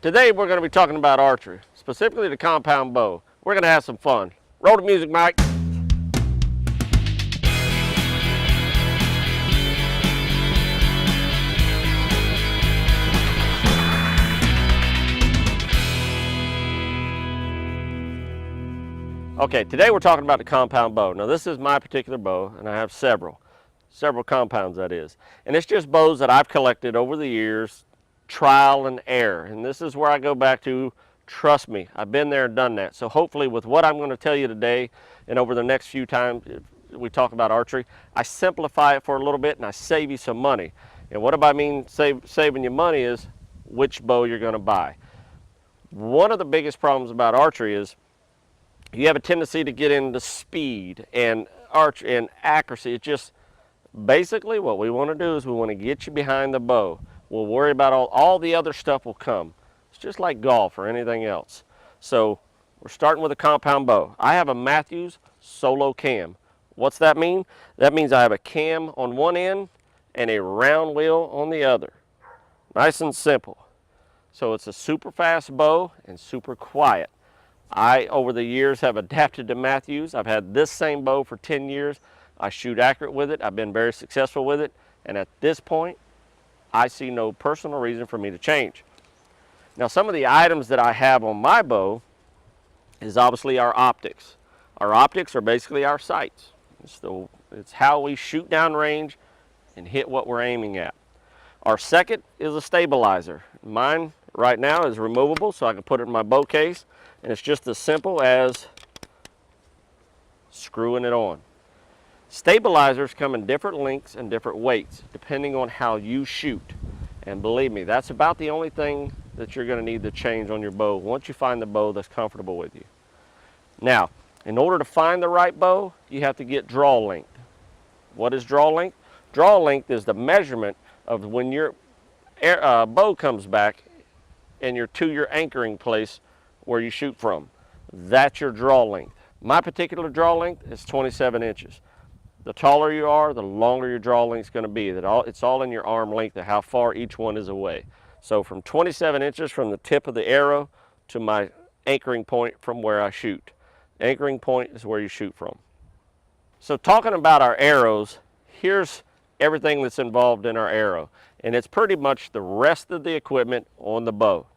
Today we're going to be talking about archery, specifically the compound bow. We're going to have some fun. Roll the music, Mike. Okay, today we're talking about the compound bow. Now this is my particular bow, and I have several compounds, that is. And it's just bows that I've collected over the years, trial and error. And this is where I go back to, trust me, I've been there and done that. So hopefully with what I'm going to tell you today and over the next few times we talk about archery, I simplify it for a little bit and I save you some money. And what do I mean saving you money is which bow you're going to buy. One of the biggest problems about archery is you have a tendency to get into speed and archery and accuracy. It's just basically what we want to do is we want to get you behind the bow. We'll worry about all the other stuff will come. It's just like golf or anything else. So we're starting with a compound bow. I have a Matthews solo cam. What's that mean? That means I have a cam on one end and a round wheel on the other. Nice and simple. So it's a super fast bow and super quiet. I, over the years, have adapted to Matthews. I've had this same bow for 10 years. I shoot accurate with it. I've been very successful with it. And at this point, I see no personal reason for me to change. Now, some of the items that I have on my bow is obviously our optics. Our optics are basically our sights. It's how we shoot down range and hit what we're aiming at. Our second is a stabilizer. Mine right now is removable, so I can put it in my bow case. And it's just as simple as screwing it on. Stabilizers come in different lengths and different weights depending on how you shoot. And believe me, that's about the only thing that you're going to need to change on your bow once you find the bow that's comfortable with you. Now, in order to find the right bow, you have to get draw length. What is draw length? Draw length is the measurement of when your bow comes back and you're to your anchoring place where you shoot from. That's your draw length. My particular draw length is 27 inches. The taller you are, the longer your draw length is going to be. It's all in your arm length of how far each one is away. So from 27 inches from the tip of the arrow to my anchoring point from where I shoot. Anchoring point is where you shoot from. So talking about our arrows, here's everything that's involved in our arrow. And it's pretty much the rest of the equipment on the bow.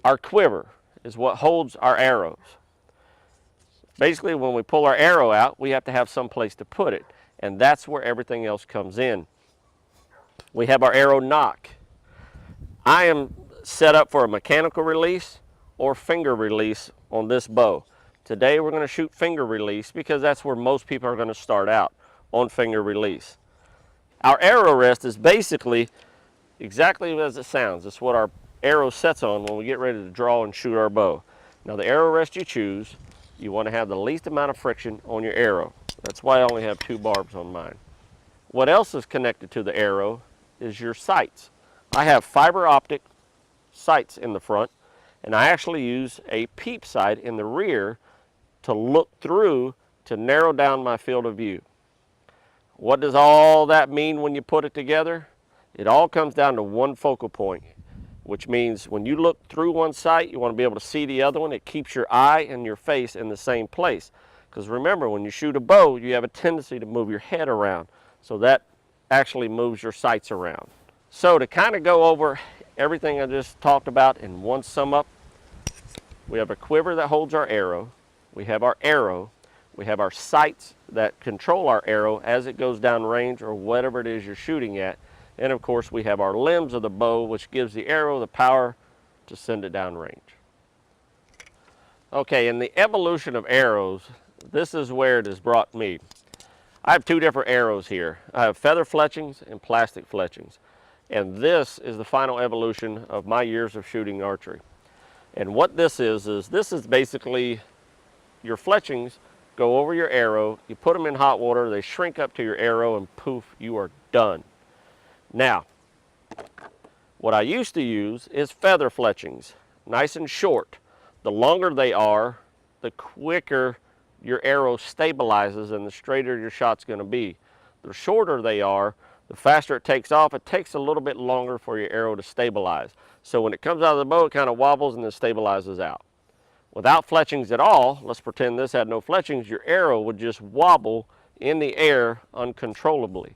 Our quiver is what holds our arrows. Basically, when we pull our arrow out, we have to have some place to put it, and that's where everything else comes in. We have our arrow nock. I am set up for a mechanical release or finger release on this bow. Today we're going to shoot finger release because that's where most people are going to start out, on finger release. Our arrow rest is basically exactly as it sounds. It's what our arrow sets on when we get ready to draw and shoot our bow. Now the arrow rest you choose, you want to have the least amount of friction on your arrow. That's why I only have 2 barbs on mine. What else is connected to the arrow is your sights. I have fiber optic sights in the front, and I actually use a peep sight in the rear to look through to narrow down my field of view. What does all that mean when you put it together? It all comes down to one focal point, which means when you look through one sight, you want to be able to see the other one. It keeps your eye and your face in the same place. Because remember, when you shoot a bow, you have a tendency to move your head around. So that actually moves your sights around. So to kind of go over everything I just talked about in one sum up, we have a quiver that holds our arrow. We have our arrow. We have our sights that control our arrow as it goes down range or whatever it is you're shooting at. And of course we have our limbs of the bow, which gives the arrow the power to send it down range. Okay, in the evolution of arrows, this is where it has brought me. I have 2 different arrows here. I have feather fletchings and plastic fletchings. And this is the final evolution of my years of shooting archery. And what this is basically your fletchings go over your arrow, you put them in hot water, they shrink up to your arrow, and poof, you are done. Now, what I used to use is feather fletchings, nice and short. The longer they are, the quicker your arrow stabilizes and the straighter your shot's going to be. The shorter they are, The faster it takes off, it takes a little bit longer for your arrow to stabilize. So when it comes out of the bow, it kind of wobbles and then stabilizes out. Without fletchings at all, let's pretend this had no fletchings, your arrow would just wobble in the air uncontrollably.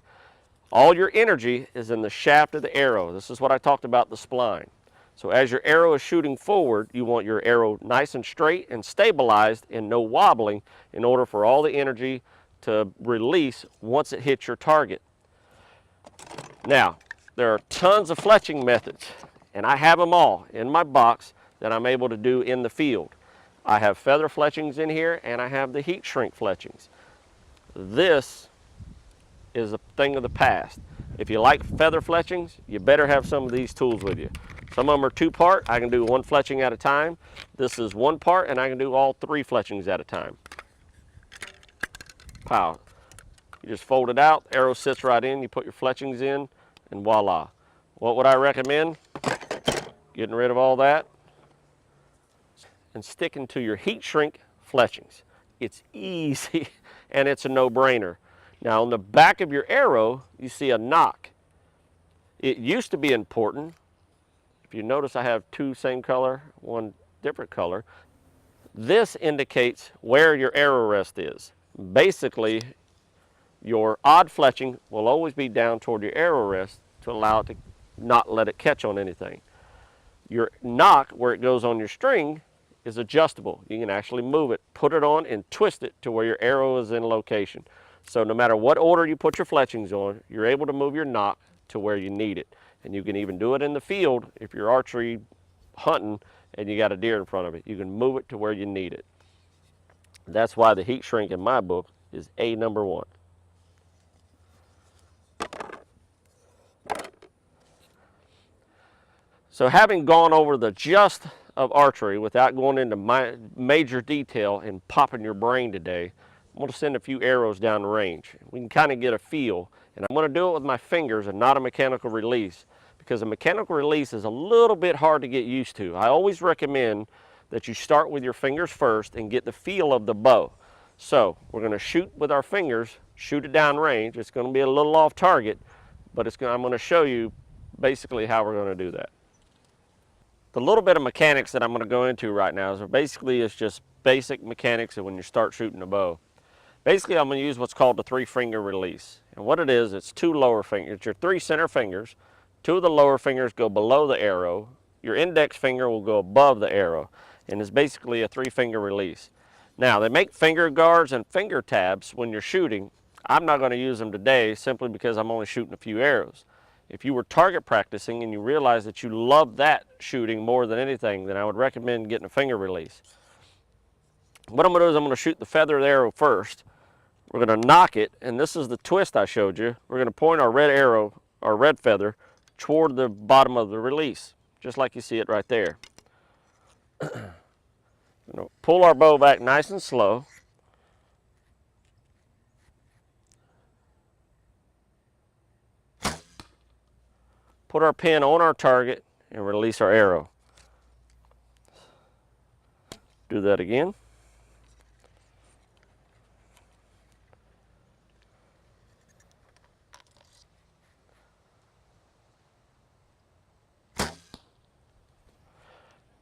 All your energy is in the shaft of the arrow. This is what I talked about, the spline. So as your arrow is shooting forward, you want your arrow nice and straight and stabilized and no wobbling in order for all the energy to release once it hits your target. Now, there are tons of fletching methods, and I have them all in my box that I'm able to do in the field. I have feather fletchings in here, and I have the heat shrink fletchings. This is a thing of the past. If you like feather fletchings, you better have some of these tools with you. Some of them are 2-part. I can do 1 fletching at a time. This is 1 part, and I can do all 3 fletchings at a time. Pow. You just fold it out, arrow sits right in, you put your fletchings in, and voila. What would I recommend? Getting rid of all that and sticking to your heat shrink fletchings. It's easy and it's a no-brainer. Now on the back of your arrow, you see a knock. It used to be important. If you notice, I have 2 same color, 1 different color. This indicates where your arrow rest is. Basically, your odd fletching will always be down toward your arrow rest to allow it to not let it catch on anything. Your knock, where it goes on your string, is adjustable. You can actually move it, put it on, and twist it to where your arrow is in location. So no matter what order you put your fletchings on, you're able to move your knock to where you need it. And you can even do it in the field if you're archery hunting and you got a deer in front of it. You can move it to where you need it. That's why the heat shrink in my book is number 1. So having gone over the gist of archery without going into major detail and popping your brain today, I'm going to send a few arrows down the range. We can kind of get a feel, and I'm going to do it with my fingers and not a mechanical release, because a mechanical release is a little bit hard to get used to. I always recommend that you start with your fingers first and get the feel of the bow. So we're going to shoot with our fingers, shoot it down range. It's going to be a little off target, but I'm going to show you basically how we're going to do that. The little bit of mechanics that I'm going to go into right now is basically it's just basic mechanics of when you start shooting a bow. Basically, I'm going to use what's called the 3-finger release. And what it is, it's 2 lower fingers. It's your 3 center fingers. 2 of the lower fingers go below the arrow. Your index finger will go above the arrow. And it's basically a 3-finger release. Now, they make finger guards and finger tabs when you're shooting. I'm not going to use them today simply because I'm only shooting a few arrows. If you were target practicing and you realize that you love that shooting more than anything, then I would recommend getting a finger release. What I'm going to do is I'm going to shoot the feathered arrow first. We're going to knock it, and this is the twist I showed you. We're going to point our red arrow, our red feather, toward the bottom of the release, just like you see it right there. Pull our bow back nice and slow. Put our pin on our target and release our arrow. Do that again.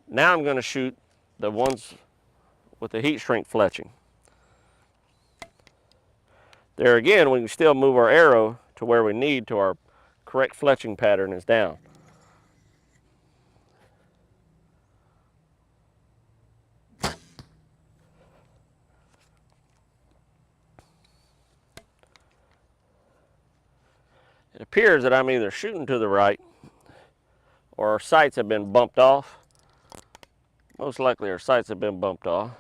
Now I'm going to shoot the ones with the heat shrink fletching. There again, we can still move our arrow to where we need to our correct fletching pattern is down. It appears that I'm either shooting to the right or our sights have been bumped off. Most likely our sights have been bumped off.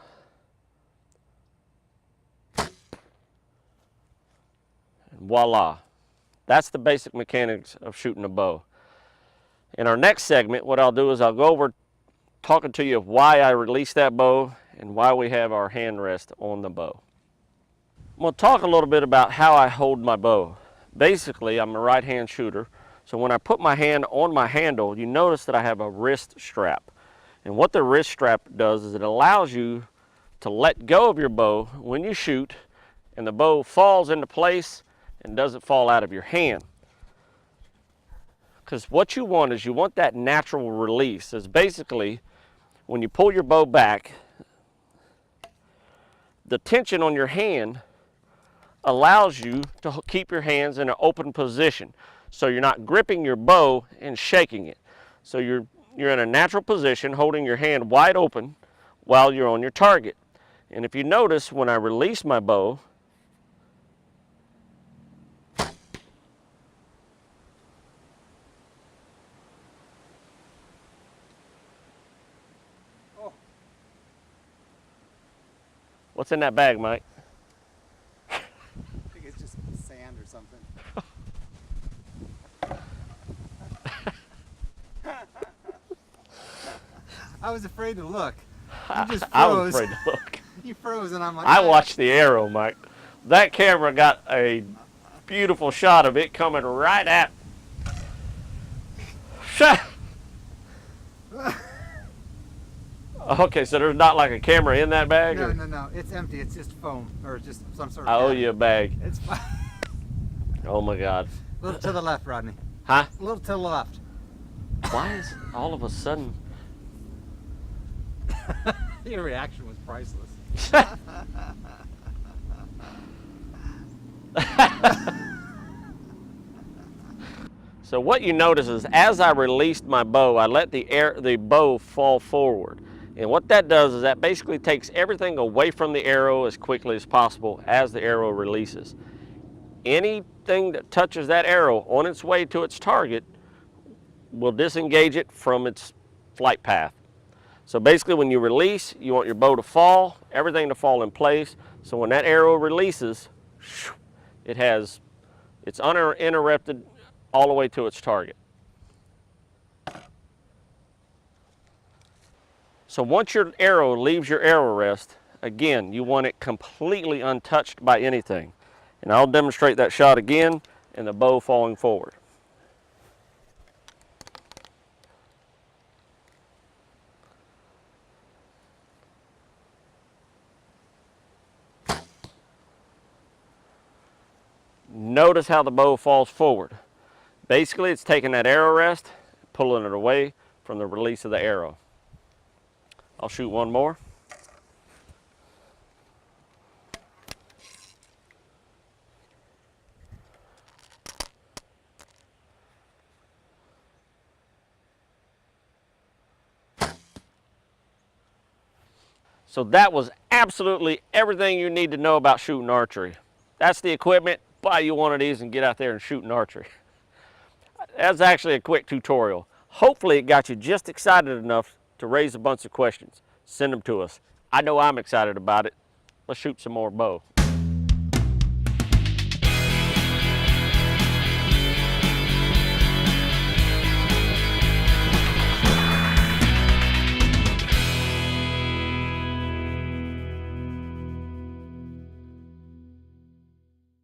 And voila. That's the basic mechanics of shooting a bow. In our next segment, what I'll do is I'll go over talking to you of why I released that bow and why we have our hand rest on the bow. I'm going to talk a little bit about how I hold my bow. Basically, I'm a right-hand shooter, so when I put my hand on my handle, you notice that I have a wrist strap. And what the wrist strap does is it allows you to let go of your bow when you shoot, and the bow falls into place and doesn't fall out of your hand. Because what you want is you want that natural release. It's basically when you pull your bow back, the tension on your hand allows you to keep your hands in an open position. So you're not gripping your bow and shaking it. So you're in a natural position holding your hand wide open while you're on your target. And if you notice, when I release my bow, what's in that bag, Mike? I think it's just sand or something. I was afraid to look. You just froze. I was afraid to look. You froze and I'm like, I watched the arrow, Mike. That camera got a beautiful shot of it coming right at. Okay, so there's not like a camera in that bag? No, no. It's empty. It's just foam or just some sort of. I owe you a bag. It's fine. Oh my God. A little to the left, Rodney. Huh? A little to the left. Why is all of a sudden? Your reaction was priceless. So what you notice is as I released my bow, I let the bow fall forward. And what that does is that basically takes everything away from the arrow as quickly as possible as the arrow releases. Anything that touches that arrow on its way to its target will disengage it from its flight path. So basically when you release, you want your bow to fall, everything to fall in place. So when that arrow releases, it's uninterrupted all the way to its target. So once your arrow leaves your arrow rest, again, you want it completely untouched by anything. And I'll demonstrate that shot again and the bow falling forward. Notice how the bow falls forward. Basically, it's taking that arrow rest, pulling it away from the release of the arrow. I'll shoot one more. So that was absolutely everything you need to know about shooting archery. That's the equipment. Buy you one of these and get out there and shoot an archery. That's actually a quick tutorial. Hopefully it got you just excited enough to raise a bunch of questions. Send them to us. I know I'm excited about it. Let's shoot some more bow.